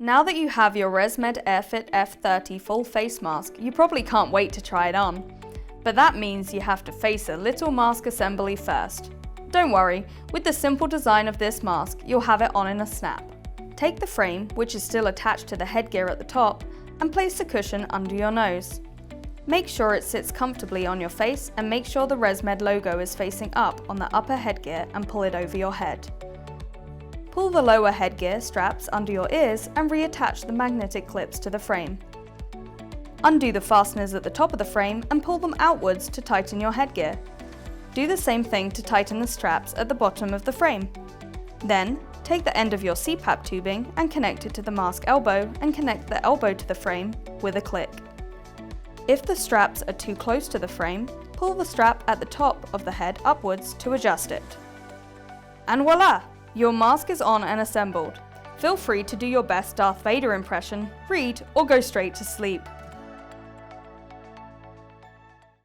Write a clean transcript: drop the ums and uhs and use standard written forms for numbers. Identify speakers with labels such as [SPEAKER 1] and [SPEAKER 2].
[SPEAKER 1] Now that you have your ResMed AirFit F30 full face mask, you probably can't wait to try it on. But that means you have to face a little mask assembly first. Don't worry, with the simple design of this mask, you'll have it on in a snap. Take the frame, which is still attached to the headgear at the top, and place the cushion under your nose. Make sure it sits comfortably on your face and make sure the ResMed logo is facing up on the upper headgear and pull it over your head. Pull the lower headgear straps under your ears and reattach the magnetic clips to the frame. Undo the fasteners at the top of the frame and pull them outwards to tighten your headgear. Do the same thing to tighten the straps at the bottom of the frame. Then, take the end of your CPAP tubing and connect it to the mask elbow and connect the elbow to the frame with a click. If the straps are too close to the frame, pull the strap at the top of the head upwards to adjust it. And voila! Your mask is on and assembled. Feel free to do your best Darth Vader impression, read, or go straight to sleep.